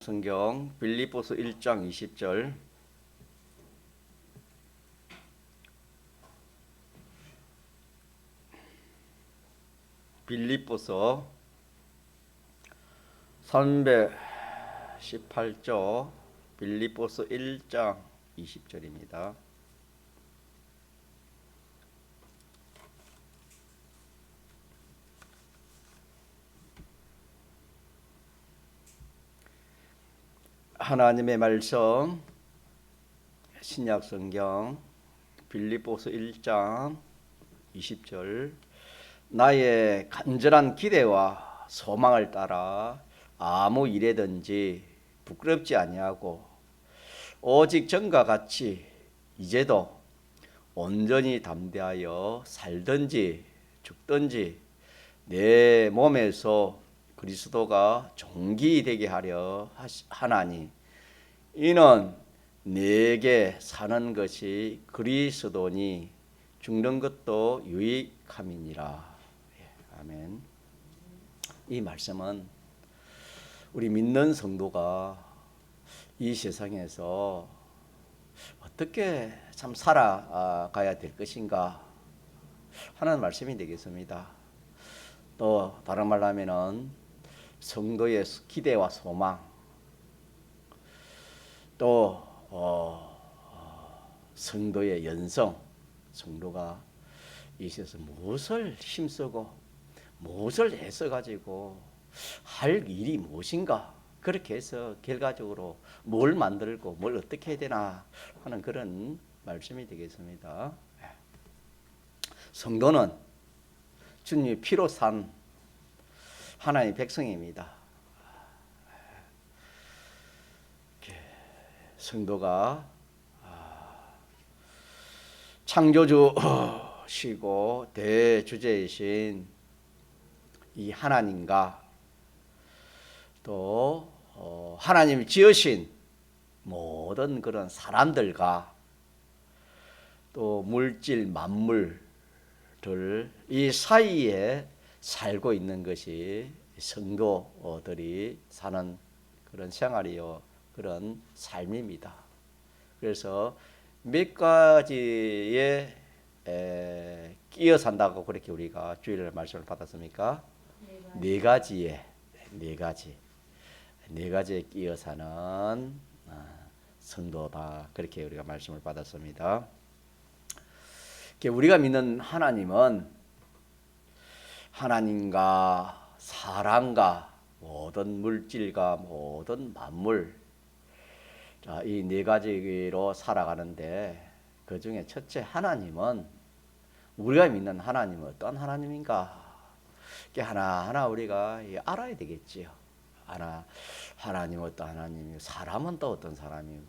성경 빌립보서 1장 20절. 빌립보서 318조 빌립보서 1장 20절입니다. 하나님의 말씀 신약 성경 빌립보서 1장 20절. 나의 간절한 기대와 소망을 따라 아무 일에든지 부끄럽지 아니하고 오직 전과 같이 이제도 온전히 담대하여 살든지 죽든지 내 몸에서 그리스도가 존귀 되게 하려 하나니 이는 내게 사는 것이 그리스도니 죽는 것도 유익함이니라. 아멘. 이 말씀은 우리 믿는 성도가 이 세상에서 어떻게 참 살아가야 될 것인가 하는 말씀이 되겠습니다. 또 다른 말로 하면은 성도의 기대와 소망, 또 성도의 연성, 성도가 이 세상에서 무엇을 힘쓰고 무엇을 애써가지고 할 일이 무엇인가, 그렇게 해서 결과적으로 뭘 만들고 뭘 어떻게 해야 되나 하는 그런 말씀이 되겠습니다. 성도는 주님의 피로 산 하나님의 백성입니다. 성도가 창조주시고 대주제이신 이 하나님과 또 하나님이 지으신 모든 그런 사람들과 또 물질 만물들 이 사이에 살고 있는 것이 성도들이 사는 그런 생활이요, 그런 삶입니다. 그래서 몇 가지에 끼어 산다고 그렇게 우리가 주일날 말씀을 받았습니까? 네 가지에 끼어 사는 성도다, 그렇게 우리가 말씀을 받았습니다. 우리가 믿는 하나님은 하나님과 사람과 모든 물질과 모든 만물, 이 네 가지로 살아가는데 그 중에 첫째 하나님은, 우리가 믿는 하나님은 어떤 하나님인가 하나하나 우리가 알아야 되겠지요. 하나님은 어떤 하나님이고, 사람은 또 어떤 사람이고,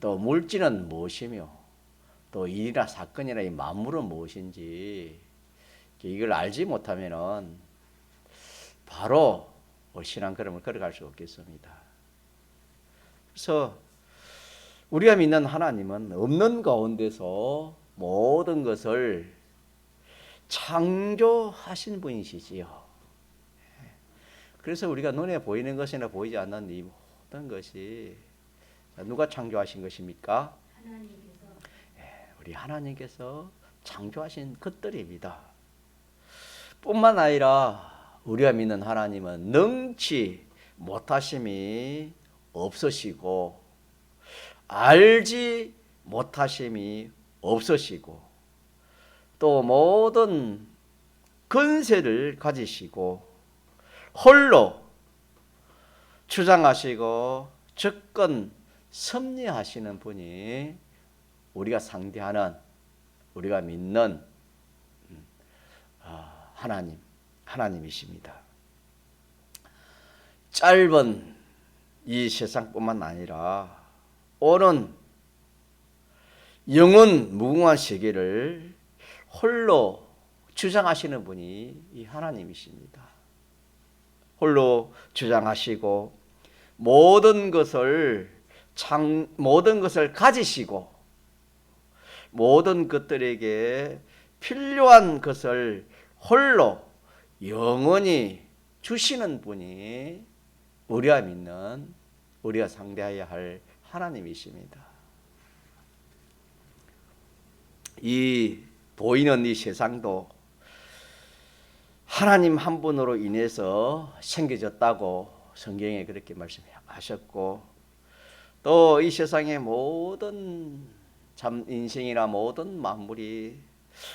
또 물질은 무엇이며, 또 일이나 사건이나 이 만물은 무엇인지 이걸 알지 못하면은 바로 신앙걸음을 걸어갈 수 없겠습니다. 그래서 우리가 믿는 하나님은 없는 가운데서 모든 것을 창조하신 분이시지요. 그래서 우리가 눈에 보이는 것이나 보이지 않는 이 모든 것이 누가 창조하신 것입니까? 하나님께서. 우리 하나님께서 창조하신 것들입니다. 뿐만 아니라 우리가 믿는 하나님은 능치 못하심이 없으시고 알지 못하심이 없으시고 또 모든 권세를 가지시고 홀로 주장하시고 접근 섭리하시는 분이 우리가 상대하는, 우리가 믿는 하나님이십니다. 짧은 이 세상뿐만 아니라 오는 영원 무궁한 세계를 홀로 주장하시는 분이 이 하나님이십니다. 홀로 주장하시고 모든 것을 가지시고 모든 것들에게 필요한 것을 홀로 영원히 주시는 분이 우리가 믿는 우리가 상대해야 할 하나님이십니다. 이 보이는 이 세상도 하나님 한 분으로 인해서 생겨졌다고 성경에 그렇게 말씀하셨고, 또 이 세상의 모든 참 인생이나 모든 만물이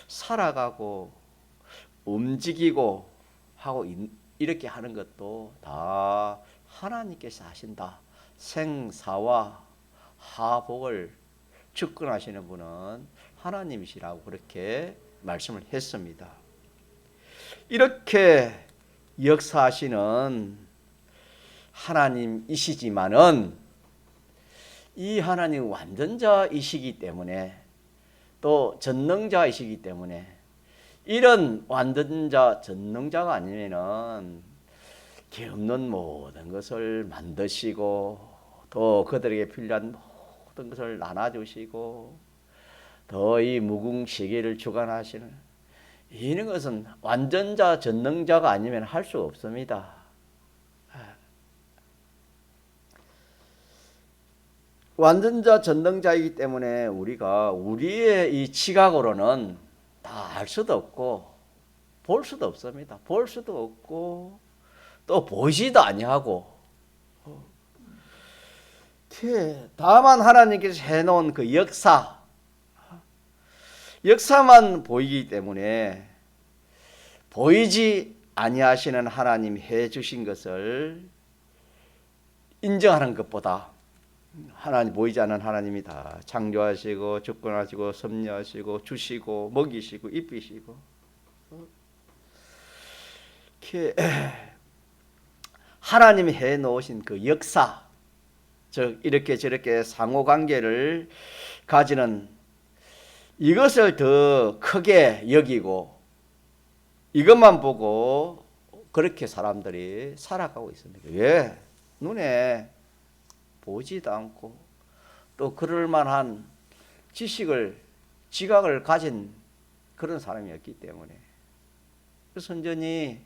살아가고 움직이고 하고 이렇게 하는 것도 다 하나님께서 하신다. 생사와 하복을 주권하시는 분은 하나님이시라고 그렇게 말씀을 했습니다. 이렇게 역사하시는 하나님이시지만은 이 하나님 완전자이시기 때문에, 또 전능자이시기 때문에, 이런 완전자 전능자가 아니면은 개 없는 모든 것을 만드시고, 또 그들에게 필요한 모든 것을 나눠주시고, 더 이 무궁세계를 주관하시는 이런 것은 완전자 전능자가 아니면 할 수 없습니다. 완전자 전능자이기 때문에 우리가 우리의 이 지각으로는 다 알 수도 없고 볼 수도 없습니다. 볼 수도 없고 또 보이지도 아니하고, 다만 하나님께서 해놓은 그 역사만 보이기 때문에 보이지 아니하시는 하나님 해주신 것을 인정하는 것보다, 하나님 보이지 않는 하나님이 다 창조하시고 주권하시고 섭리하시고 주시고 먹이시고 입히시고, 하나님이 해놓으신 그 역사, 즉 이렇게 저렇게 상호관계를 가지는 이것을 더 크게 여기고 이것만 보고 그렇게 사람들이 살아가고 있습니다. 왜? 눈에 보지도 않고 또 그럴 만한 지각을 가진 그런 사람이었기 때문에, 선전이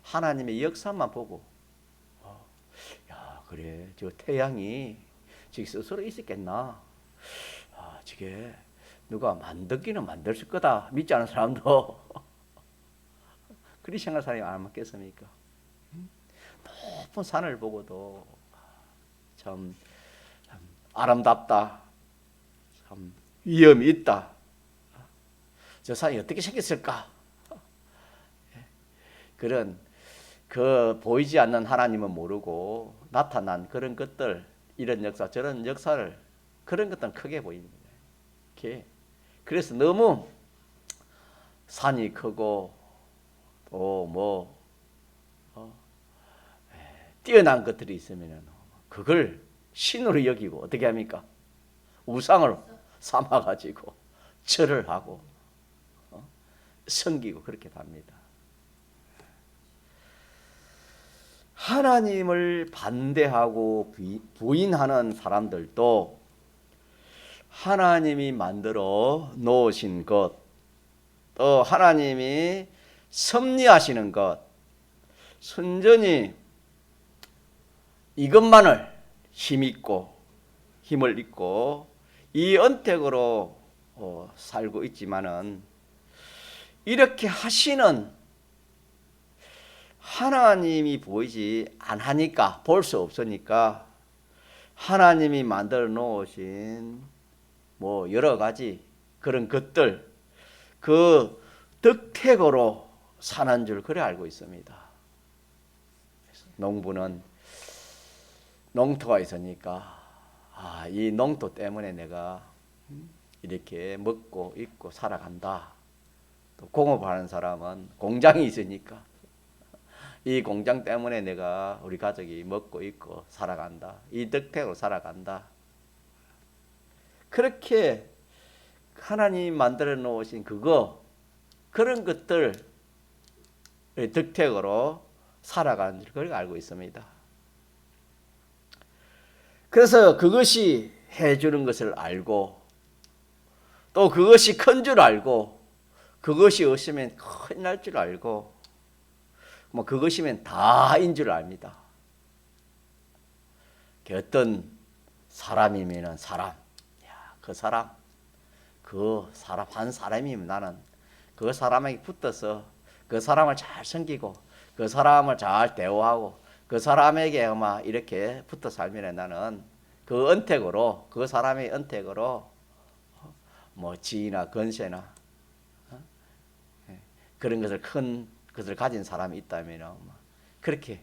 하나님의 역사만 보고 야, 그래, 저 태양이 저기 스스로 있었겠나? 저게 누가 만들기는 만들 거다 믿지 않은 사람도 그리 생각하는 사람이 안 맞겠습니까? 높은 산을 보고도 참 아름답다, 참 위험이 있다, 저 산이 어떻게 생겼을까? 그런 그 보이지 않는 하나님은 모르고 나타난 그런 것들, 이런 역사 저런 역사를, 그런 것들은 크게 보입니다. 그래서 너무 산이 크고 또 뛰어난 것들이 있으면 그걸 신으로 여기고 어떻게 합니까? 우상을 삼아가지고 절을 하고 섬기고 그렇게 합니다. 하나님을 반대하고 부인하는 사람들도 하나님이 만들어 놓으신 것, 또 하나님이 섭리하시는 것, 순전히 이것만을 힘을 입고 이 언택으로 살고 있지만은, 이렇게 하시는 하나님이 보이지 않으니까, 볼 수 없으니까 하나님이 만들어 놓으신 여러 가지 그런 것들, 그 덕택으로 사는 줄 그래 알고 있습니다. 농부는 농토가 있으니까 이 농토 때문에 내가 이렇게 먹고 입고 살아간다. 또 공업하는 사람은 공장이 있으니까 이 공장 때문에 내가, 우리 가족이 먹고 입고 살아간다. 이 덕택으로 살아간다. 그렇게 하나님이 만들어 놓으신 그런 것들 덕택으로 살아가는 줄 그렇게 알고 있습니다. 그래서 그것이 해주는 것을 알고, 또 그것이 큰 줄 알고, 그것이 없으면 큰일 날 줄 알고, 그것이면 다인 줄 압니다. 어떤 사람이면은 사람, 야, 그 사람 한 사람이면 나는 그 사람에게 붙어서 그 사람을 잘 섬기고 그 사람을 잘 대우하고 그 사람에게 아마 이렇게 붙어 살면 나는 그 은택으로 그 사람의 은택으로 뭐 지위나 권세나 그런 것을 큰 것을 가진 사람이 있다면 그렇게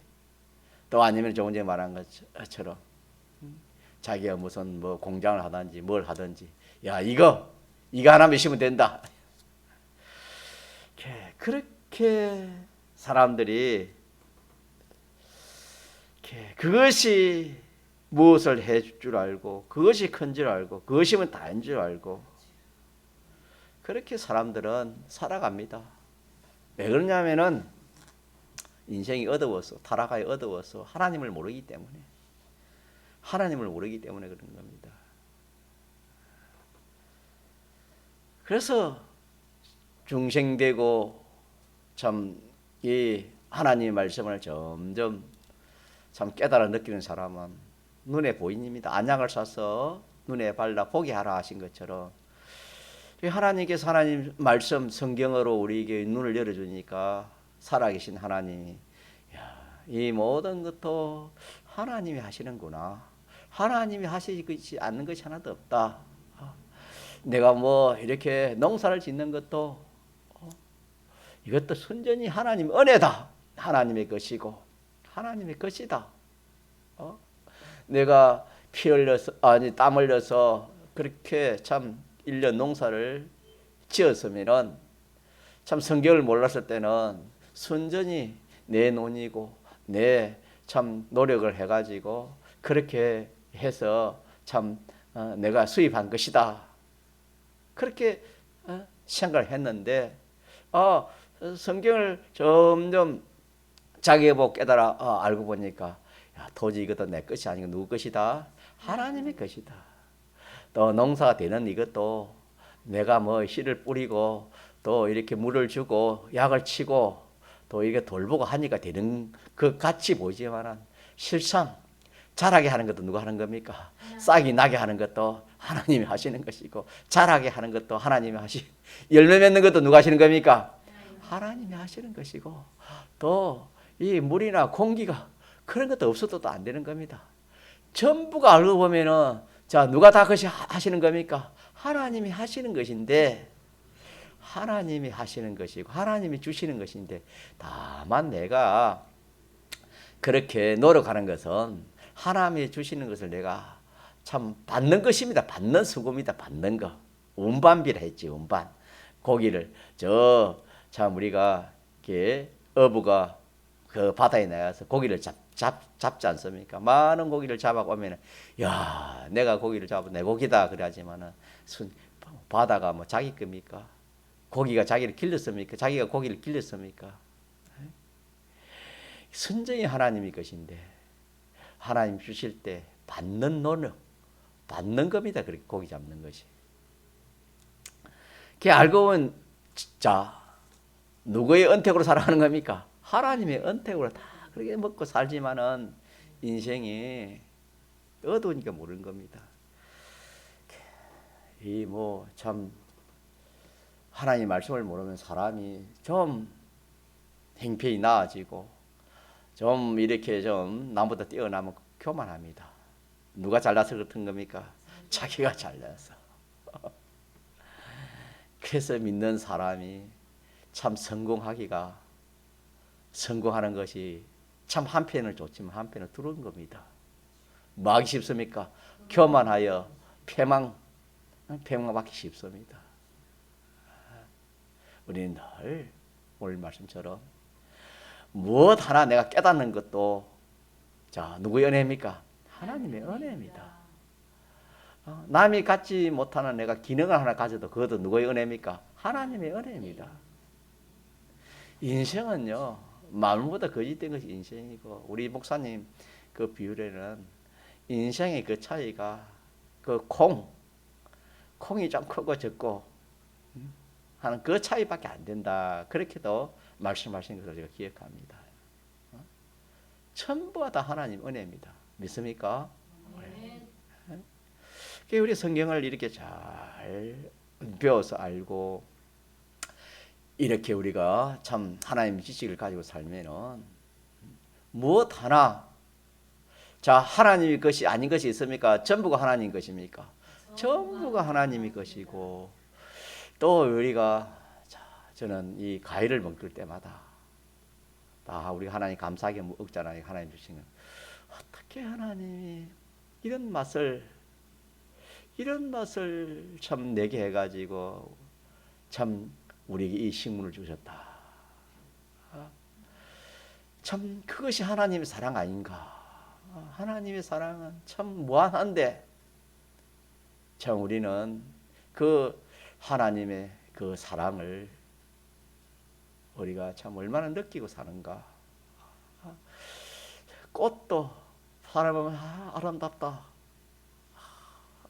또 아니면 조금 전에 말한 것처럼 자기가 무슨 뭐 공장을 하든지 뭘 하든지 야 이거 하나만 있으면 된다. 그렇게 사람들이 그것이 무엇을 해줄 줄 알고 그것이 큰 줄 알고 그것이면 다인 줄 알고 그렇게 사람들은 살아갑니다. 왜 그러냐면은 인생이 어두워서 타락하여 어두워서 하나님을 모르기 때문에 그런 겁니다. 그래서 중생되고 참 이 하나님의 말씀을 점점 참 깨달아 느끼는 사람은 눈에 보입니다. 안약을 사서 눈에 발라 보게 하라 하신 것처럼 하나님께서 하나님 말씀 성경으로 우리에게 눈을 열어주니까 살아계신 하나님이 이 모든 것도 하나님이 하시는구나. 하나님이 하시지 않는 것이 하나도 없다. 내가 뭐 이렇게 농사를 짓는 것도 이것도 순전히 하나님 은혜다. 하나님의 것이고 하나님의 것이다. 내가 피 흘려서 땀 흘려서 그렇게 참 1년 농사를 지었으면은 참 성경을 몰랐을 때는 순전히 내 논이고 내 참 노력을 해가지고 그렇게 해서 참 내가 수입한 것이다. 그렇게 생각을 했는데 성경을 점점 자기가 보고 깨달아 알고 보니까 도저히 이것도 내 것이 아니고 누구 것이다? 하나님의 것이다. 또 농사가 되는 이것도 내가 뭐 씨를 뿌리고 또 이렇게 물을 주고 약을 치고 또 이게 돌보고 하니까 되는 그 같이 보이지만은 실상 자라게 하는 것도 누가 하는 겁니까? 싹이 나게 하는 것도 하나님이 하시는 것이고 자라게 하는 것도 하나님이 열매 맺는 것도 누가 하시는 겁니까? 하나님이 하시는 것이고 또 이 물이나 공기가 그런 것도 없어도 안 되는 겁니다. 전부가 알고 보면은 자 누가 다 그것이 하시는 겁니까? 하나님이 하시는 것인데 하나님이 하시는 것이고 하나님이 주시는 것인데 다만 내가 그렇게 노력하는 것은 하나님이 주시는 것을 내가 참 받는 것입니다. 받는 수고입니다. 받는 거. 운반비라 했지. 운반. 고기를 참 우리가 이렇게 어부가 그 바다에 나가서 고기를 잡지 않습니까? 많은 고기를 잡아오면 야 내가 고기를 잡아 내 고기다 그래야지만은 바다가 뭐 자기 겁니까? 고기가 자기를 길렀습니까? 자기가 고기를 길렀습니까? 순전히 하나님의 것인데 하나님 주실 때 받는 노력, 받는 겁니다. 그렇게 고기 잡는 것이. 그게 알고 보면 진짜 누구의 은택으로 살아가는 겁니까? 하나님의 은택으로 다 그렇게 먹고 살지만은 인생이 어두우니까 모르는 겁니다. 이 뭐 참 하나님 말씀을 모르면 사람이 좀 행편이 나아지고 좀 이렇게 좀 남보다 뛰어나면 교만합니다. 누가 잘나서 그렇던 겁니까? 자기가 잘나서. 그래서 믿는 사람이 참 성공하는 것이 참 한편은 좋지만 한편은 두려운 겁니다. 뭐 하기 쉽습니까? 교만하여 패망받기 쉽습니다. 우리는 늘 오늘 말씀처럼 무엇 하나 내가 깨닫는 것도 자 누구의 은혜입니까? 하나님의 은혜입니다. 남이 갖지 못하는 내가 기능을 하나 가져도 그것도 누구의 은혜입니까? 하나님의 은혜입니다. 인생은요 마음보다 거짓된 것이 인생이고 우리 목사님 그 비율에는 인생의 그 차이가 그 콩이 좀 크고 적고 하는 그 차이밖에 안 된다. 그렇게도 말씀하신 것을 제가 기억합니다. 전부가 다 하나님 은혜입니다. 믿습니까? 우리 성경을 이렇게 잘 배워서 알고 이렇게 우리가 참 하나님의 지식을 가지고 살면은 무엇 하나 자 하나님의 것이 아닌 것이 있습니까? 전부가 하나님 것입니까? 전부가 하나님의 것이고 또 우리가 자, 저는 이 과일을 먹을 때마다 다 우리 하나님 감사하게 먹잖아요. 하나님 주신 건 어떻게 하나님이 이런 맛을 참 내게 해가지고 참 우리에게 이 식물을 주셨다. 참 그것이 하나님의 사랑 아닌가? 하나님의 사랑은 참 무한한데 참 우리는 그 하나님의 그 사랑을 우리가 참 얼마나 느끼고 사는가? 꽃도 사람은 아름답다.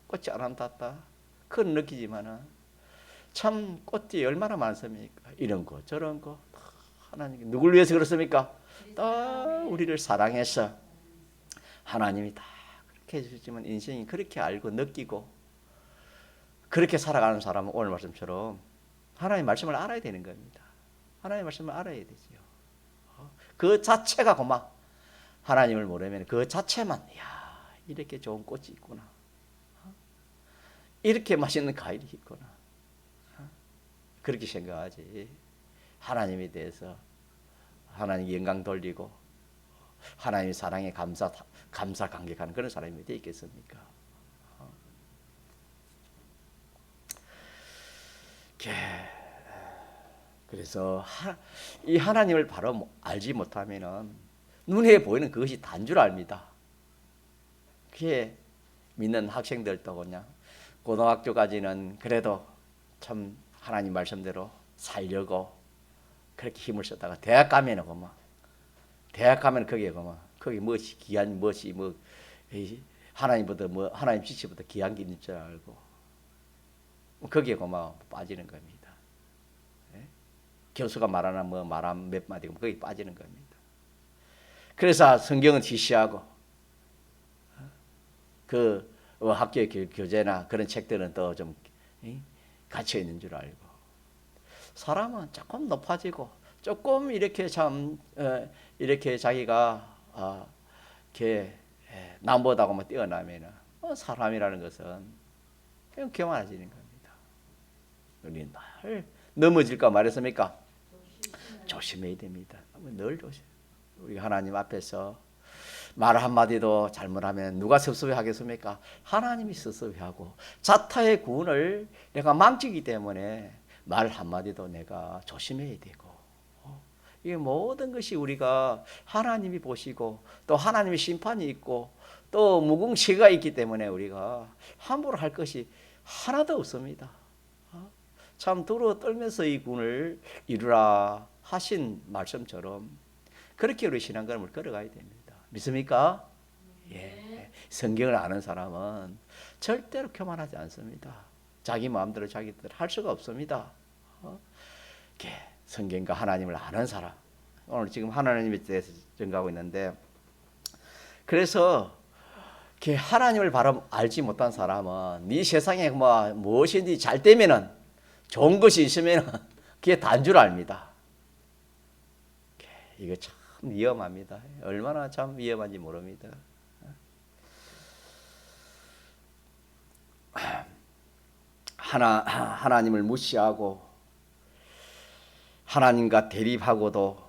꽃이 아름답다. 그건 느끼지만은 참 꽃이 얼마나 많습니까? 이런 거 저런 거 하나님 누굴 위해서 그렇습니까? 다 우리를 사랑해서 하나님이 다 그렇게 해주시지만 인생이 그렇게 알고 느끼고 그렇게 살아가는 사람은 오늘 말씀처럼 하나님의 말씀을 알아야 되는 겁니다. 하나님의 말씀을 알아야 되지요. 그 자체가 고마. 하나님을 모르면 그 자체만 야 이렇게 좋은 꽃이 있구나. 이렇게 맛있는 과일이 있구나. 그렇게 생각하지. 하나님에 대해서 하나님 영광 돌리고 하나님의 사랑에 감사 감격하는 그런 사람이 어디 있겠습니까? 그래서 이 하나님을 바로 알지 못하면은 눈에 보이는 그것이 단 줄 압니다. 그게 믿는 학생들도 그냥 고등학교까지는 그래도 참 하나님 말씀대로 살려고 그렇게 힘을 썼다가 대학 가면은 그만 대학 가면 거기에 그만 거기 무엇이 귀한 무엇이 뭐 하나님보다 뭐 하나님 지시보다 귀한 게 있는 줄 알고 거기에 그만 빠지는 겁니다. 네? 교수가 말하나 뭐 말한 몇 마디 거기 빠지는 겁니다. 그래서 성경은 지시하고 그 학교 교재나 그런 책들은 또 좀 갇혀 있는 줄 알고 사람은 조금 높아지고 조금 이렇게 참 이렇게 자기가 이렇게 남보다 뭐 뛰어나면은 사람이라는 것은 그냥 교만해지는 겁니다. 우리는 늘 넘어질까 말했습니까? 조심해야 됩니다. 늘 조심. 우리 하나님 앞에서 말 한마디도 잘못하면 누가 섭섭해하겠습니까? 하나님이 섭섭해하고 자타의 구원을 내가 망치기 때문에 말 한마디도 내가 조심해야 되고 이게 모든 것이 우리가 하나님이 보시고 또 하나님의 심판이 있고 또 무궁시가 있기 때문에 우리가 함부로 할 것이 하나도 없습니다. 참 두루 떨면서 이 구원을 이루라 하신 말씀처럼 그렇게 우리 신앙생활을 걸어가야 됩니다. 믿습니까? 예. 성경을 아는 사람은 절대로 교만하지 않습니다. 자기 마음대로 자기들 할 수가 없습니다. 성경과 하나님을 아는 사람. 오늘 지금 하나님에 대해서 전가하고 있는데 그래서 하나님을 바로 알지 못한 사람은 이 세상에 뭐 무엇인지 잘 되면은 좋은 것이 있으면은 그게 단 줄 압니다. 이거 참 위험합니다. 얼마나 참 위험한지 모릅니다. 하나님을 무시하고 하나님과 대립하고도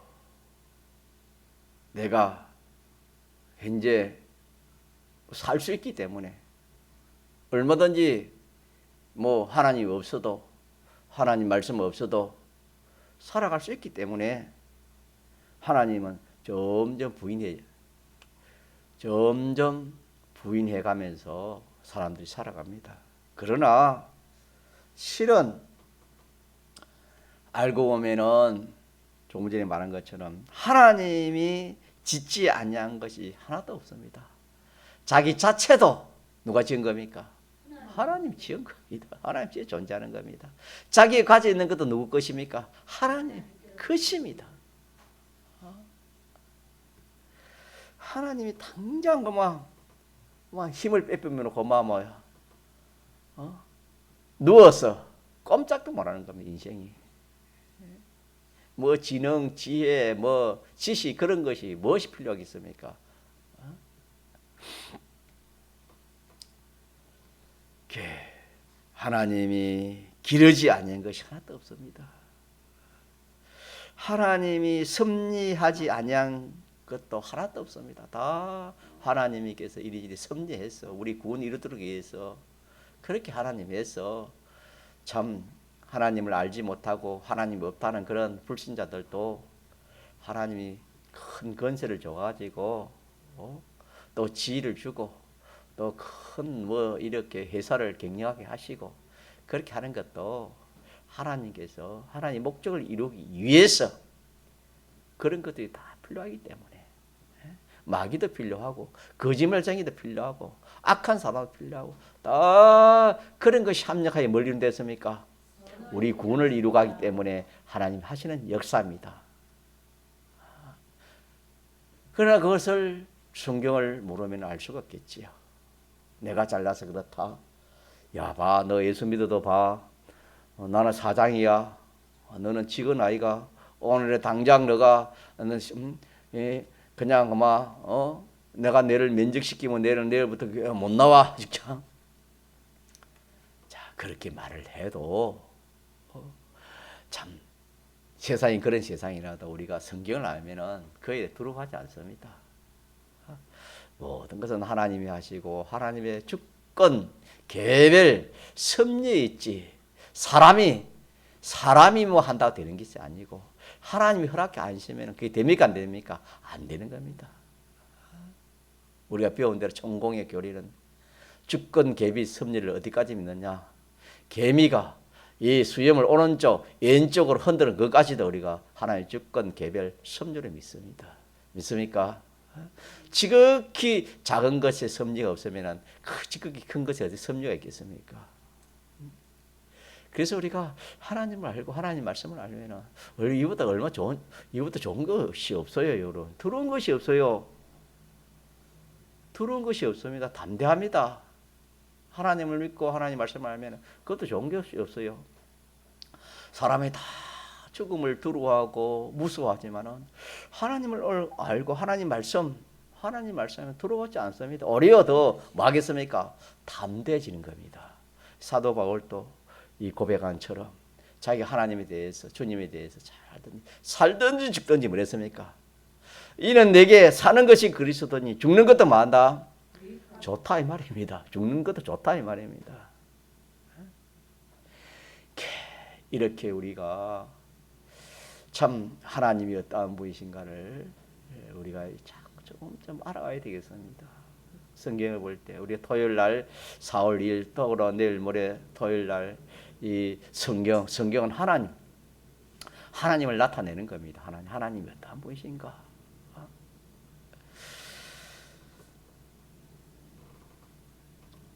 내가 현재 살 수 있기 때문에 얼마든지 뭐 하나님 없어도 하나님 말씀 없어도 살아갈 수 있기 때문에 하나님은 점점 부인해 가면서 사람들이 살아갑니다. 그러나 실은 알고 보면은 조금 전에 말한 것처럼 하나님이 짓지 아니한 것이 하나도 없습니다. 자기 자체도 누가 지은 겁니까? 하나님 지은 겁니다. 하나님 지어 존재하는 겁니다. 자기 가지고 있는 것도 누구 것입니까? 하나님 것입니다. 하나님이 당장 그만 힘을 빼빼면 고마워요. 누워서 꼼짝도 못하는 겁니다. 인생이. 뭐 지능, 지혜, 뭐 지식 그런 것이 무엇이 필요하겠습니까? 하나님이 기르지 않은 것이 하나도 없습니다. 하나님이 섭리하지 아니한 것도 하나도 없습니다. 다 하나님께서 이리저리 섭리해서 우리 구원 이루도록 위해서 그렇게 하나님께서 참 하나님을 알지 못하고 하나님이 없다는 그런 불신자들도 하나님이 큰 권세를 줘가지고 또 지위를 주고 또 큰 뭐 이렇게 회사를 경영하게 하시고 그렇게 하는 것도 하나님께서 하나님 목적을 이루기 위해서 그런 것들이 다 필요하기 때문에 마귀도 필요하고 거짓말쟁이도 필요하고 악한 사람도 필요하고 다 그런 것이 합력하여 뭘 이룬 됐습니까? 우리 구원을 이루가기 때문에 하나님 하시는 역사입니다. 그러나 그것을 성경을 모르면 알 수가 없겠지요. 내가 잘나서 그렇다. 야, 봐, 너 예수 믿어도 봐. 나는 사장이야. 너는 직원 아이가. 오늘의 당장 너가 그냥 아마 내가 내를 면직시키면 내일부터 못 나와. 진짜. 자, 그렇게 말을 해도 참 세상이 그런 세상이라도 우리가 성경을 알면은 그에 두려워하지 않습니다. 모든 것은 하나님이 하시고 하나님의 주권, 개별, 섭리에 있지. 사람이 뭐 한다고 되는 것이 아니고 하나님이 허락해 안 주시면 그게 됩니까 안 됩니까? 안 되는 겁니다. 우리가 배운 대로 천공의 교리는 주권, 개비, 섭리를 어디까지 믿느냐? 개미가 이 수염을 오른쪽, 왼쪽으로 흔드는 것까지도 우리가 하나님의 주권, 개별, 섭리를 믿습니다. 믿습니까? 지극히 작은 것에 섭리가 없으면 지극히 큰 것에 어디 섭리가 있겠습니까? 그래서 우리가 하나님을 알고 하나님 말씀을 알면 이보다 얼마 좋은 이보다 좋은 것이 없어요, 여러분. 두려운 것이 없어요. 두려운 것이 없습니다. 담대합니다. 하나님을 믿고 하나님 말씀을 알면 그것도 좋은 것이 없어요. 사람이 다 죽음을 두려워하고 무서워하지만은 하나님을 알고 하나님 말씀에 두려워하지 않습니다. 오히려 더 뭐 하겠습니까? 담대해지는 겁니다. 사도 바울도 이 고백한처럼 자기 하나님에 대해서 주님에 대해서 살든지 죽든지 뭐랬습니까? 이는 내게 사는 것이 그리스도니 죽는 것도 뭐한다? 좋다 이 말입니다. 죽는 것도 좋다 이 말입니다. 이렇게 우리가 참 하나님이 어떠한 분이신가를 우리가 조금 좀 알아가야 되겠습니다. 성경을 볼 때 우리 토요일 날 4월 2일 또 내일 모레 토요일 날 이 성경은 하나님을 나타내는 겁니다. 하나님이 어떠한 분이신가?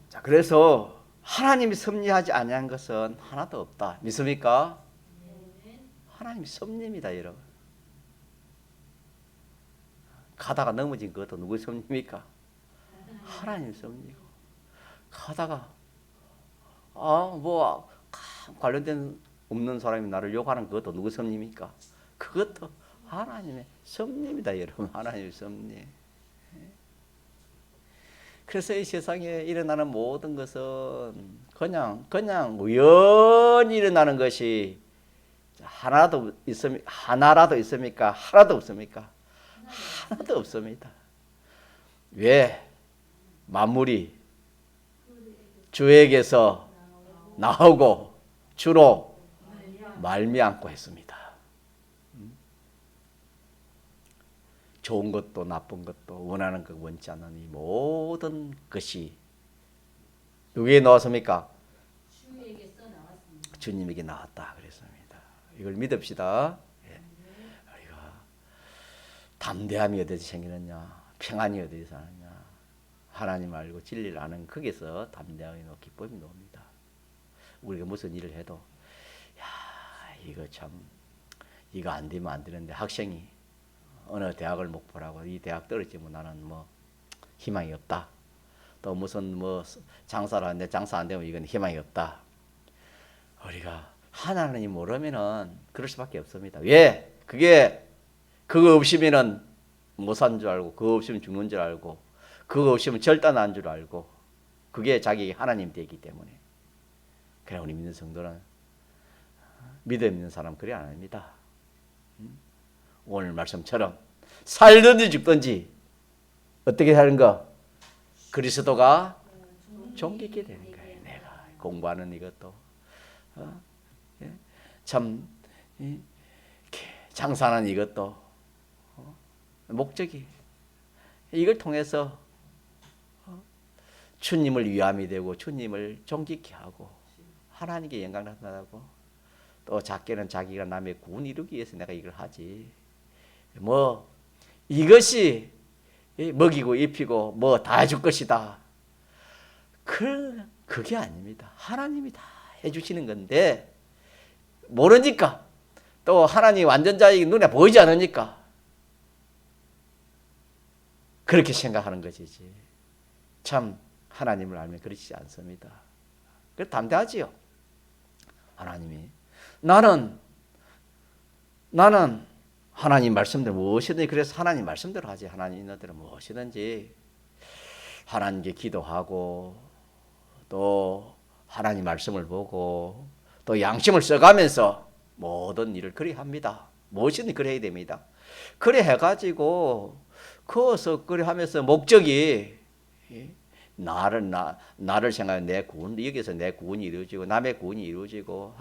자, 그래서 하나님이 섭리하지 아니한 것은 하나도 없다. 믿습니까? 하나님이 섭리입니다, 여러분. 가다가 넘어진 것도 누구의 섭리입니까? 하나님 섭리고. 가다가 뭐 관련된 없는 사람이 나를 욕하는 것도 누구의 섭리입니까? 그것도 하나님의 섭리입니다, 여러분. 하나님의 섭리. 그래서 이 세상에 일어나는 모든 것은 그냥 우연히 일어나는 것이 하나라도 있습니까? 하나도 없습니까? 하나도 없습니다. 왜? 만물이 주에게서 나오고 주로 말미암고 했습니다. 좋은 것도 나쁜 것도 원하는 것 원치 않는 이 모든 것이 누구에게 나왔습니까? 주에게서 나왔습니다. 주님에게 나왔다 그랬습니다. 이걸 믿읍시다. 우리가 담대함이 어디서 생기느냐, 평안이 어디서 사느냐, 하나님 알고 진리를 아는 거기서 담대함이 나고 기쁨이 나옵니다. 우리가 무슨 일을 해도 이거 안 되면 안 되는데 학생이 어느 대학을 목표로 하고 이 대학 떨어지면 나는 뭐 희망이 없다. 또 무슨 뭐 장사를 하는데 장사 안 되면 이건 희망이 없다. 우리가 하나님 모르면은 그럴 수밖에 없습니다. 왜? 그거 없으면은 못 산 줄 알고, 그거 없으면 죽는 줄 알고, 그거 없으면 절단한 줄 알고, 그게 자기 하나님 되기 때문에. 그래 우리 믿는 성도는 믿음 있는 사람 그래 안 합니다. 오늘 말씀처럼 살든지 죽든지 어떻게 하는가? 그리스도가 존귀케 되는 거예요. 내가 공부하는 이것도 참 장사하는 이것도 목적이 이걸 통해서 주님을 위함이 되고 주님을 존귀케 하고 하나님께 영광 나타나고 또 작게는 자기가 남의 구원 이루기 위해서 내가 이걸 하지. 뭐 이것이 먹이고 입히고 뭐 다 해줄 것이다. 그게 아닙니다. 하나님이 다 해주시는 건데 모르니까 또 하나님 완전자의 눈에 보이지 않으니까 그렇게 생각하는 것이지. 참 하나님을 알면 그렇지 않습니다. 그래서 담대하지요. 하나님이 나는 하나님 말씀대로 무엇이든지 그래서 하나님 말씀대로 하지. 하나님 인도대로 무엇이든지 하나님께 기도하고 또 하나님 말씀을 보고 또 양심을 써가면서 모든 일을 그리 합니다. 무엇이든지 그래야 됩니다. 그래 해가지고 그어서 그래 하면서 목적이 나를 생각하는 내 구원, 여기서 내 구원이 이루어지고 남의 구원이 이루어지고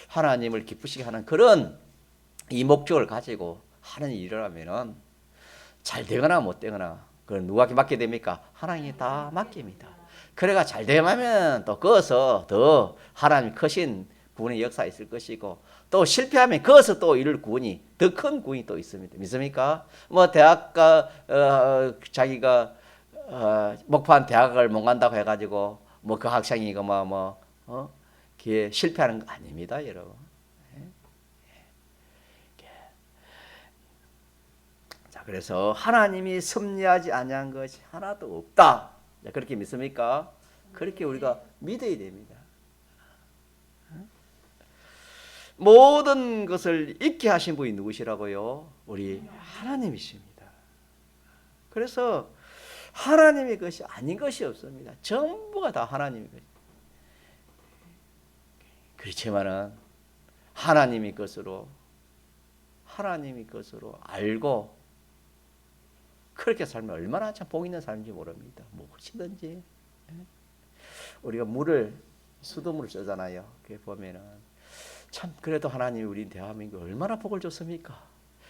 하나님을 기쁘시게 하는 그런 이 목적을 가지고 하는 일을 하면은 잘 되거나 못 되거나 그건 누가 맡게 됩니까? 하나님이 다 맡깁니다. 그래가 잘 되면 또 그어서 더 하나님 크신 구원의 역사 있을 것이고 또 실패하면 그어서 또 이룰 구원이 더 큰 구원이 또 있습니다. 믿습니까? 뭐 대학가 자기가 목표한 대학을 못 간다고 해가지고 뭐 그 학생이 기회 실패하는 거 아닙니다, 여러분. 자, 그래서 하나님이 섭리하지 아니한 것이 하나도 없다. 그렇게 믿습니까? 그렇게 우리가 믿어야 됩니다. 모든 것을 있게 하신 분이 누구시라고요? 우리 하나님이십니다. 그래서 하나님의 것이 아닌 것이 없습니다. 전부가 다 하나님의 것입니다. 그렇지만은 하나님의 것으로 알고 그렇게 살면 얼마나 참 복 있는 삶인지 모릅니다. 무엇이든지 우리가 수돗물을 쓰잖아요. 그게 보면은 참 그래도 하나님이 우리 대한민국 얼마나 복을 줬습니까?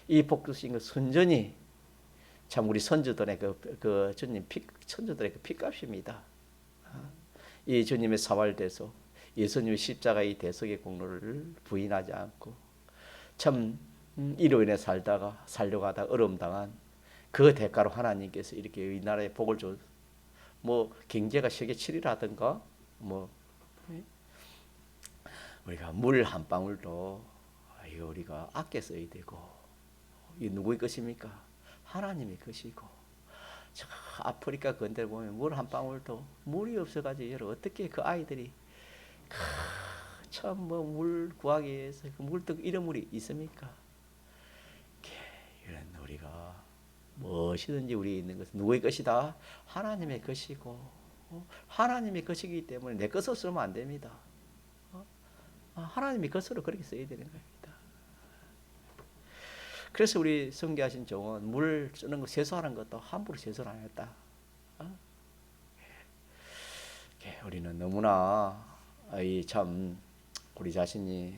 이 복 주신 그 순전히 참 우리 선조들의 그 주님 선조들의 그 피값입니다. 이 주님의 사활대속, 예수님의 십자가의 대속의 공로를 부인하지 않고 참 이로 인해 살려고 하다 어려움 당한 그 대가로 하나님께서 이렇게 이 나라에 복을 줘. 뭐 경제가 세계 7위라든가 우리가 물 한 방울도 우리가 아껴 써야 되고 이 누구의 것입니까? 하나님의 것이고 저 아프리카 건대 보면 물 한 방울도 물이 없어가지고 어떻게 그 아이들이 참 뭐 물 구하기 위해서 그 물떡 이런 물이 있습니까? 이런 우리가 무엇이든지 우리 있는 것은 누구의 것이다? 하나님의 것이고 하나님의 것이기 때문에 내 것으로 쓰면 안 됩니다. 하나님의 것으로 그렇게 써야 되는 겁니다. 그래서 우리 성교하신 종은 물 쓰는 거 세수하는 것도 함부로 세수를 안 했다. 우리는 너무나 참 우리 자신이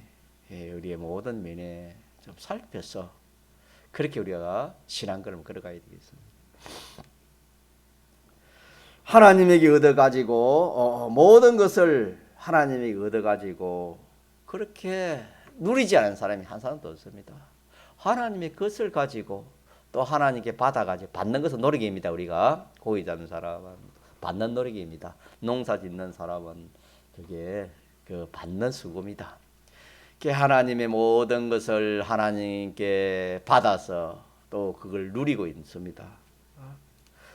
우리의 모든 면에 좀 살펴서 그렇게 우리가 신앙걸음을 걸어가야 되겠습니다. 하나님에게 얻어가지고 모든 것을 하나님에게 얻어가지고 그렇게 누리지 않은 사람이 한 사람도 없습니다. 하나님의 것을 가지고 또 하나님께 받아가지고 받는 것은 노력입니다. 우리가 고기 잡는 사람은 받는 노력입니다. 농사 짓는 사람은 그게 그 받는 수고입니다. 하나님의 모든 것을 하나님께 받아서 또 그걸 누리고 있습니다.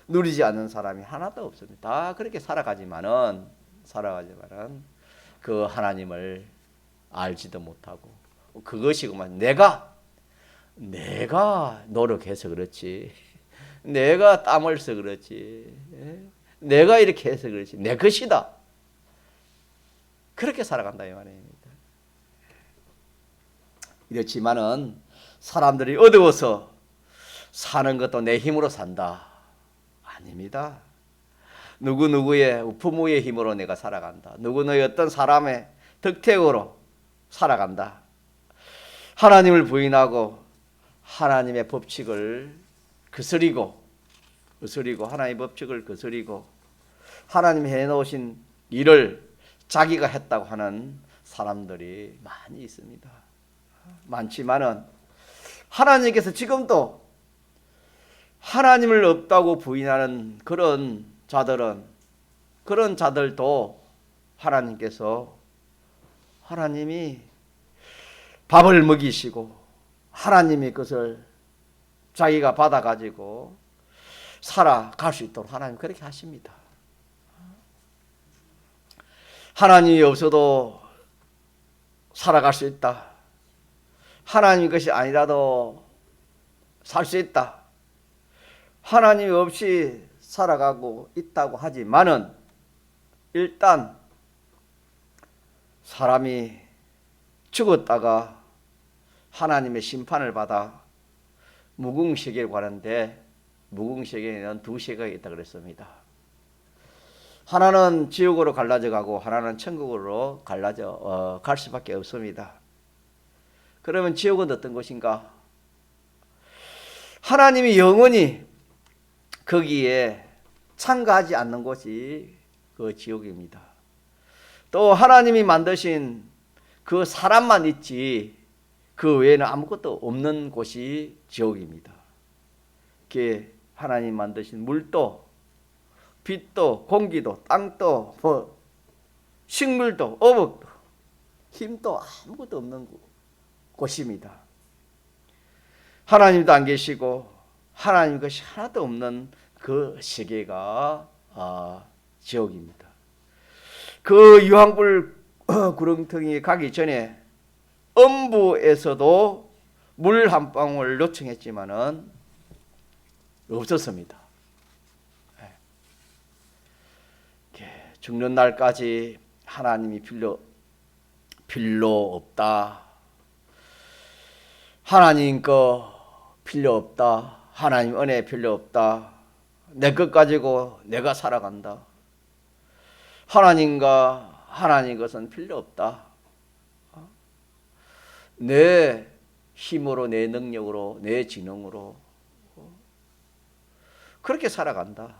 누리지 않는 사람이 하나도 없습니다. 다 그렇게 살아가지만은 그 하나님을 알지도 못하고 그것이구만. 내가 노력해서 그렇지. 내가 땀을 써 그렇지. 내가 이렇게 해서 그렇지. 내 것이다. 그렇게 살아간다 이 말입니다. 이렇지만은 사람들이 어두워서 사는 것도 내 힘으로 산다. 아닙니다. 누구누구의 부모의 힘으로 내가 살아간다. 누구누구의 어떤 사람의 덕택으로 살아간다. 하나님을 부인하고 하나님의 법칙을 거스리고 하나님의 법칙을 거스리고 하나님이 해놓으신 일을 자기가 했다고 하는 사람들이 많이 있습니다. 많지만은 하나님께서 지금도 하나님을 없다고 부인하는 그런 자들도 하나님이 밥을 먹이시고 하나님이 그것을 자기가 받아가지고 살아갈 수 있도록 하나님 그렇게 하십니다. 하나님이 없어도 살아갈 수 있다. 하나님 것이 아니라도 살 수 있다. 하나님이 없이 살아가고 있다고 하지만은 일단 사람이 죽었다가 하나님의 심판을 받아 무궁세계에 가는데 무궁세계에는 두 세계가 있다 그랬습니다. 하나는 지옥으로 갈라져 가고 하나는 천국으로 갈라져 갈 수밖에 없습니다. 그러면 지옥은 어떤 것인가? 하나님이 영원히 거기에 참가하지 않는 곳이 그 지옥입니다. 또 하나님이 만드신 그 사람만 있지 그 외에는 아무것도 없는 곳이 지옥입니다. 그 하나님 만드신 물도 빛도 공기도 땅도 식물도 어복도 힘도 아무것도 없는 곳입니다. 하나님도 안 계시고 하나님 것이 하나도 없는 그 세계가 지옥입니다. 그 유황불 구렁텅이에 가기 전에 음부에서도 물 한 방울 요청했지만은 없었습니다. 죽는 날까지 하나님이 필요 없다. 하나님 거 필요 없다. 하나님 은혜 필요 없다. 내 것 가지고 내가 살아간다. 하나님 것은 필요 없다. 내 힘으로 내 능력으로 내 지능으로 그렇게 살아간다.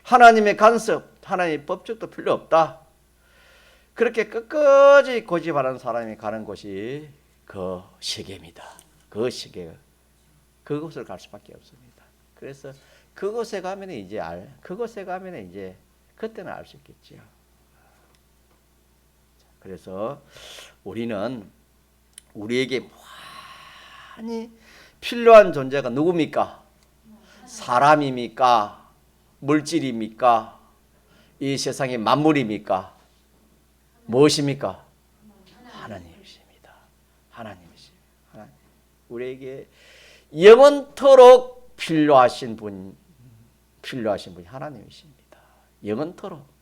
하나님의 간섭, 하나님의 법칙도 필요 없다. 그렇게 끝까지 고집하는 사람이 가는 곳이 그 세계입니다. 그 세계, 그곳을 갈 수밖에 없습니다. 그래서 그곳에 가면 이제 그때는 알 수 있겠지요. 그래서 우리는 우리에게 많이 필요한 존재가 누굽니까? 사람입니까? 물질입니까? 이 세상의 만물입니까? 무엇입니까? 하나님이십니다. 하나님이십니다. 하나님. 우리에게 영원토록 필요하신 분이 하나님이십니다. 영원토록.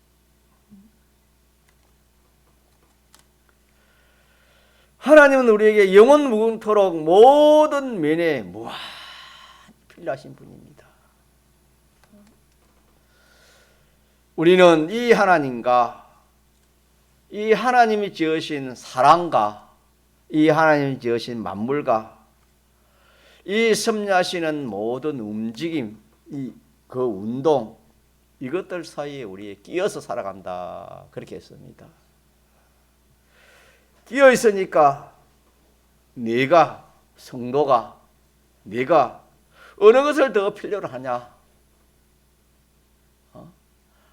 하나님은 우리에게 영원무궁토록 모든 면에 무한 필요하신 분입니다. 우리는 이 하나님과 이 하나님이 지으신 사랑과 이 하나님이 지으신 만물과 이 섭리하시는 모든 움직임, 그 운동, 이것들 사이에 우리에 끼어서 살아간다. 그렇게 했습니다. 끼어 있으니까 네가 성도가 네가 어느 것을 더 필요로 하냐?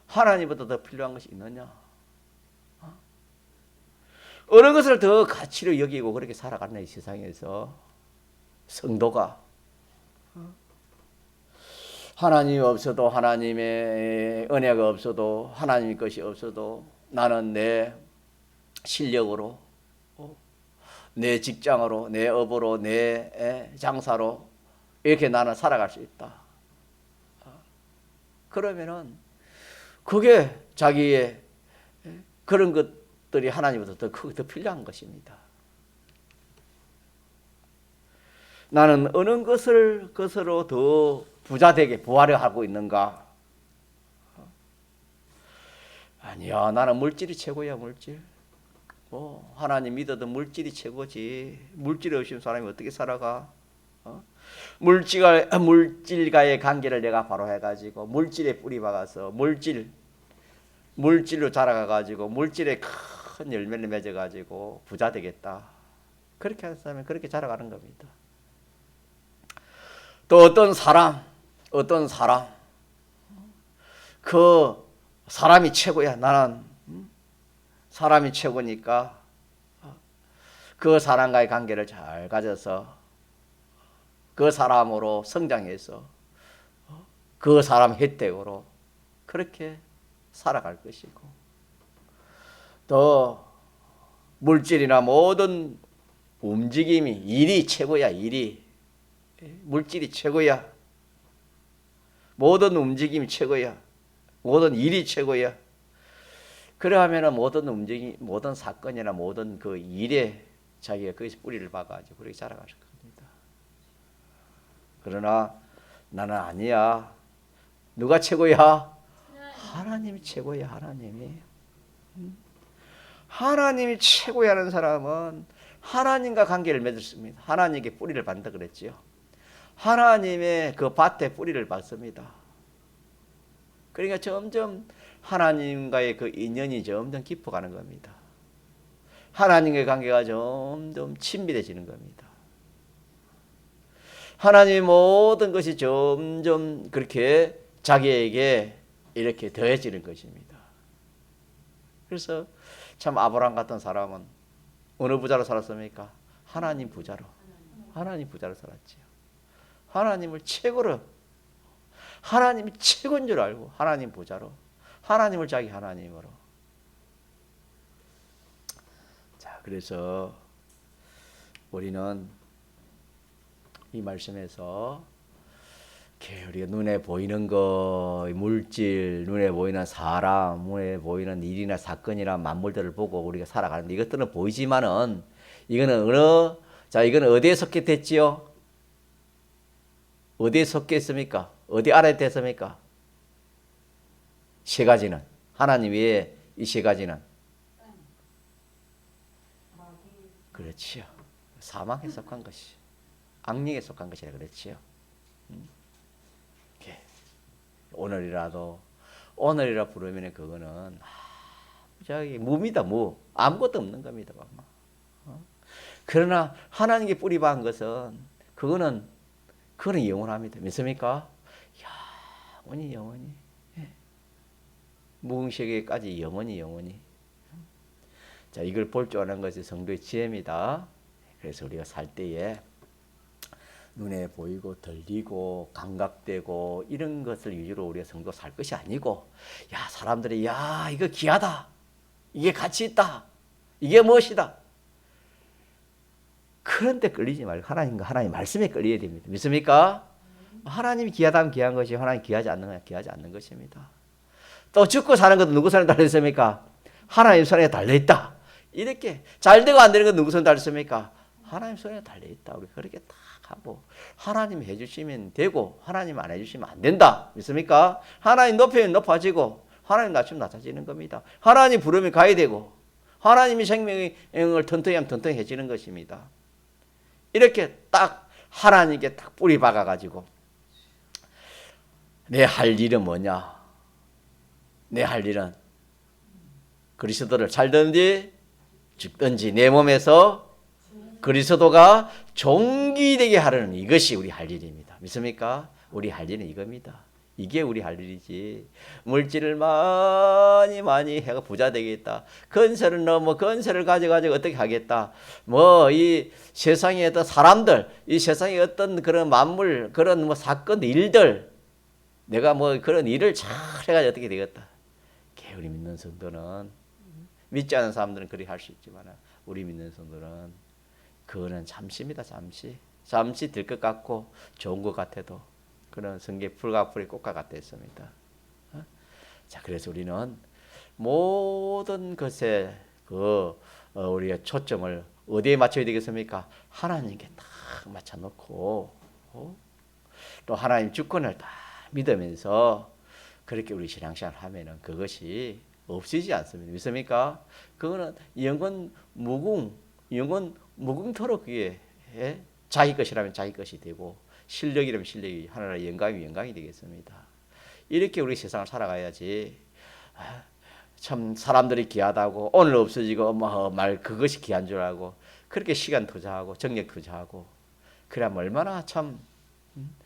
하나님보다 더 필요한 것이 있느냐? 어느 것을 더 가치로 여기고 그렇게 살아가는 이 세상에서 성도가 하나님이 없어도, 하나님의 은혜가 없어도, 하나님 것이 없어도 나는 내 실력으로, 내 직장으로, 내 업으로, 내 장사로 이렇게 나는 살아갈 수 있다. 그러면은 그게 자기의 그런 것들이 하나님보다 더 크고 더 필요한 것입니다. 나는 어느 것으로 더 부자되게 부하려 하고 있는가? 아니야, 나는 물질이 최고야, 물질. 하나님 믿어도 물질이 최고지. 물질이 없으면 사람이 어떻게 살아가? 물질과의 관계를 내가 바로 해가지고 물질에 뿌리 박아서 물질로 자라가가지고 물질에 큰 열매를 맺어가지고 부자 되겠다. 그렇게 하는 사람은 그렇게 자라가는 겁니다. 또 어떤 사람 그 사람이 최고야. 나는 사람이 최고니까 그 사람과의 관계를 잘 가져서 그 사람으로 성장해서 그 사람 혜택으로 그렇게 살아갈 것이고, 또 물질이나 모든 움직임이 일이 최고야. 일이 물질이 최고야. 모든 움직임이 최고야. 모든 일이 최고야. 그러하면 모든 움직임, 모든 사건이나 모든 그 일에 자기가 거기서 뿌리를 박아가지고 그렇게 자라갈 겁니다. 그러나 나는 아니야. 누가 최고야? 하나님이 최고야. 하나님이 최고야 하는 사람은 하나님과 관계를 맺었습니다. 하나님께 뿌리를 받는다 그랬지요. 하나님의 그 밭에 뿌리를 받습니다. 그러니까 점점 하나님과의 그 인연이 점점 깊어가는 겁니다. 하나님과의 관계가 점점 친밀해지는 겁니다. 하나님의 모든 것이 점점 그렇게 자기에게 이렇게 더해지는 것입니다. 그래서 참 아브라함 같은 사람은 어느 부자로 살았습니까? 하나님 부자로 살았지요. 하나님을 최고로, 하나님이 최고인 줄 알고 하나님 부자로, 하나님을 자기 하나님으로. 자, 그래서 우리는 이 말씀에서 우리가 눈에 보이는 것, 물질, 눈에 보이는 사람, 눈에 보이는 일이나 사건이나 만물들을 보고 우리가 살아가는데, 이것들은 보이지만은 이거는 이거는 어디에 속했댔지요? 어디에 속했습니까? 어디 아래에 됐습니까? 세 가지는, 하나님 외에 이 세 가지는, 그렇지요. 사망에 속한 것이, 악령에 속한 것이라 그렇지요. 오늘이라 부르면 그거는 무입니다. 아무것도 없는 겁니다. 그러나 하나님께 뿌리 박은 것은 그거는 영원합니다. 믿습니까? 영원히 무궁세계까지 영원히. 자, 이걸 볼 줄 아는 것이 성도의 지혜입니다. 그래서 우리가 살 때에 눈에 보이고 들리고 감각되고 이런 것을 위주로 우리가 성도 살 것이 아니고, 사람들이 이거 귀하다, 이게 가치 있다, 이게 무엇이다, 그런데 끌리지 말고 하나님 말씀에 끌려야 됩니다. 믿습니까? 하나님이 귀하다면 귀한 것이, 하나님 귀하지 않는 것입니다. 또 죽고 사는 것도 누구 손에 달려있습니까? 하나님 손에 달려있다. 이렇게 잘 되고 안 되는 건 누구 손에 달려있습니까? 하나님 손에 달려있다. 우리 그렇게 딱 하고, 하나님 해주시면 되고 하나님 안 해주시면 안 된다. 믿습니까? 하나님 높이면 높아지고 하나님 낮추면 낮아지는 겁니다. 하나님 부르면 가야 되고 하나님이 생명을 튼튼히 하면 튼튼해지는 것입니다. 이렇게 딱 하나님께 딱 뿌리 박아가지고, 내 할 일은 뭐냐? 내 할 일은 그리스도를 살든지 죽든지 내 몸에서 그리스도가 종기되게 하려는, 이것이 우리 할 일입니다. 믿습니까? 우리 할 일은 이겁니다. 이게 우리 할 일이지. 물질을 많이 해가 부자 되겠다, 건설을 건설을 가져가지고 어떻게 하겠다, 이 세상의 어떤 사람들, 이 세상의 어떤 그런 만물, 그런 사건, 일들, 내가 뭐 그런 일을 잘 해가지고 어떻게 되겠다. 우리 믿는 성도는, 믿지 않은 사람들은 그렇게 할 수 있지만 우리 믿는 성도는 그거는 잠시입니다. 잠시 될 것 같고 좋은 것 같아도 그런 성경의 불과 불의 꽃과 같았습니다. 자, 그래서 우리는 모든 것에 우리가 초점을 어디에 맞춰야 되겠습니까? 하나님께 딱 맞춰놓고 또 하나님 주권을 다 믿으면서 그렇게 우리 신앙생활 하면은 그것이 없어지지 않습니다. 믿습니까? 그거는 영원 무궁토록 그게 자기 것이라면 자기 것이 되고 실력이라면 실력이, 하나님의 영광이면 영광이 되겠습니다. 이렇게 우리 세상을 살아가야지. 참 사람들이 귀하다고 오늘 없어지고 말 그것이 귀한 줄 알고 그렇게 시간 투자하고 정력 투자하고 그래야 얼마나 참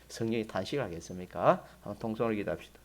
성령이 탄식을 하겠습니까? 한번 통성을 기도합시다.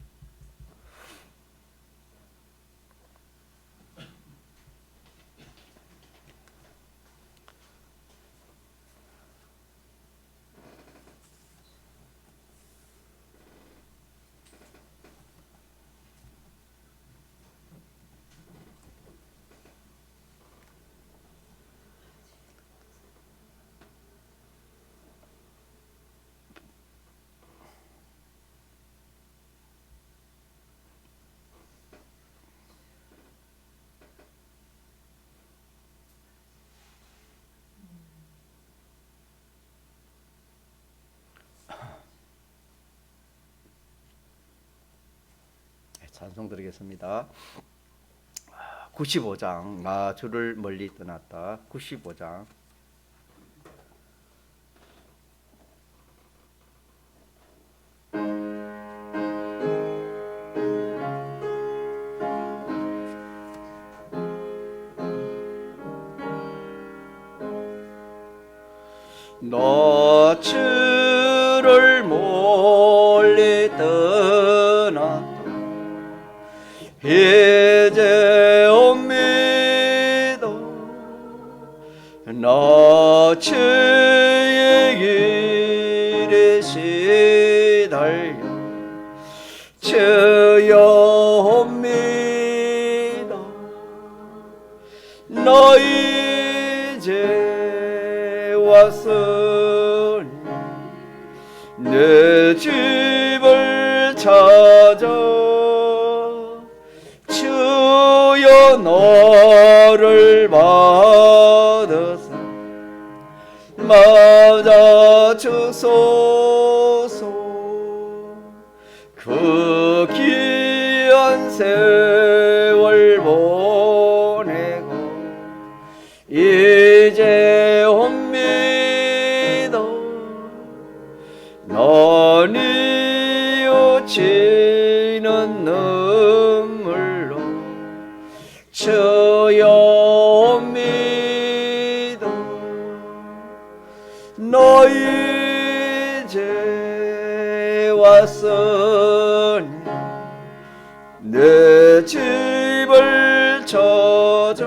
찬송 드리겠습니다. 95장 주를 멀리 떠났다. 95장 너 주를 멀리 떠났다. 이제 옵니다. 나 주의 길에 시달려 주여 옵니다. 나 이제 왔으니 내 집을 찾아 주여 너를 받아서 맞아 주소서. 그 귀한 세월 보내고 이제 옵니다. 넌 이웃치는 눈물로 주여 옵니다. 너 이제 왔으니 내 집을 찾아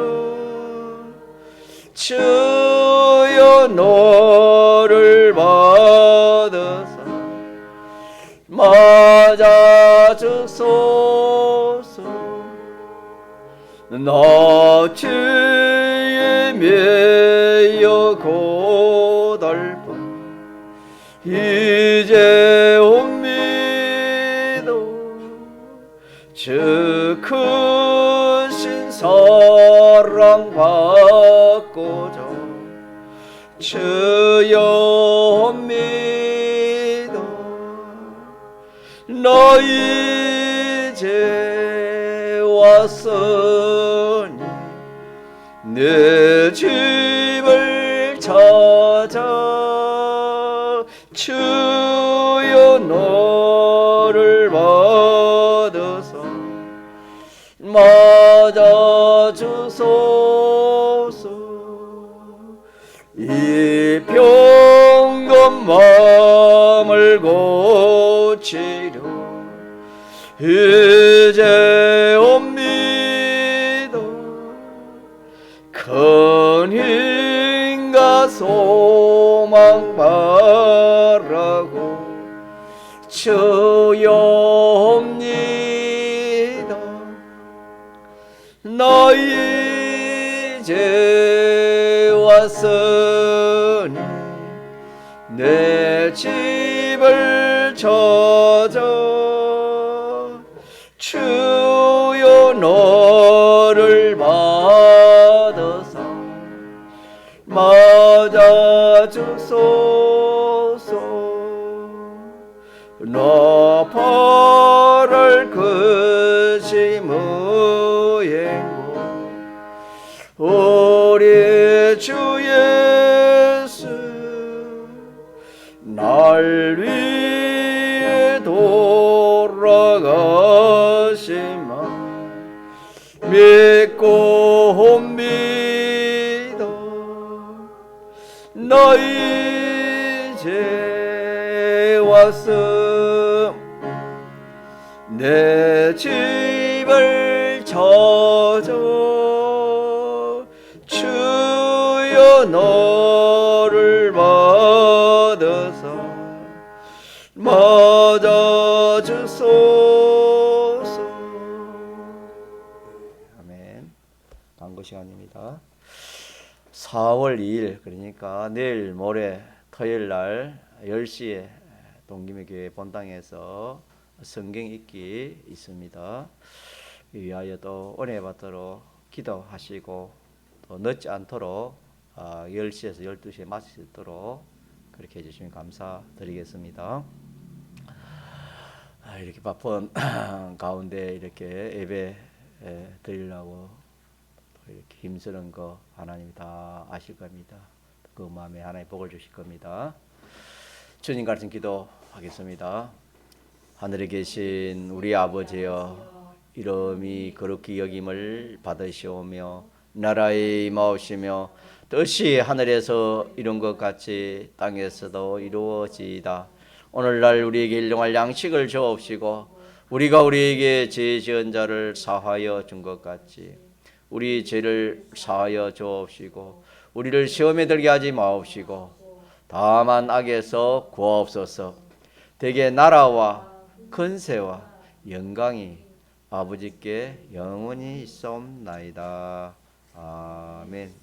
주여 너를 받아서 맞아 주소서. 나 주의 매여 고달파 이제 옵니다. 주 크신 사랑 받고자 주여 옵니다. 나 이제 왔으니 내 집을 찾아 주여 너를 받아서 맞아 주소서. 이 병든 마음을 고치려 이제 옵니다. 큰 힘과 소망 바라고 주여 너희 이제 왔으니 내 집을 찾아 주여 너를 받아서 맞아 주소서. 너 발을 그지 무행고 우리 주 예수 날 위해 돌아가시마 믿고 믿어. 너희 이제 왔음 내 집을 찾아 주여 너를 받아서 맞아 주소서. 아멘. 광고 시간입니다. 4월 2일 그러니까 내일 모레 토요일 날 10시에 동기미교회 본당에서 성경 읽기 있습니다. 위하여 또 은혜 받도록 기도하시고 또 늦지 않도록 10시에서 12시에 마칠 수 있도록 그렇게 해주시면 감사드리겠습니다. 이렇게 바쁜 가운데 이렇게 예배 드리려고 이렇게 힘쓰는 거 하나님이 다 아실 겁니다. 그 마음에 하나님 복을 주실 겁니다. 주님 같은 기도하겠습니다. 하늘에 계신 우리 아버지여, 이름이 거룩히 여김을 받으시오며 나라의 임하오시며 뜻이 하늘에서 이룬 것 같이 땅에서도 이루어지이다. 오늘날 우리에게 일용할 양식을 주옵시고 우리가 우리에게 죄 지은 자를 사하여 준 것 같이 우리 죄를 사하여 주옵시고 우리를 시험에 들게 하지 마옵시고 다만 악에서 구하옵소서. 대개 나라와 권세와 영광이 아버지께 영원히 있사옵나이다. 아멘.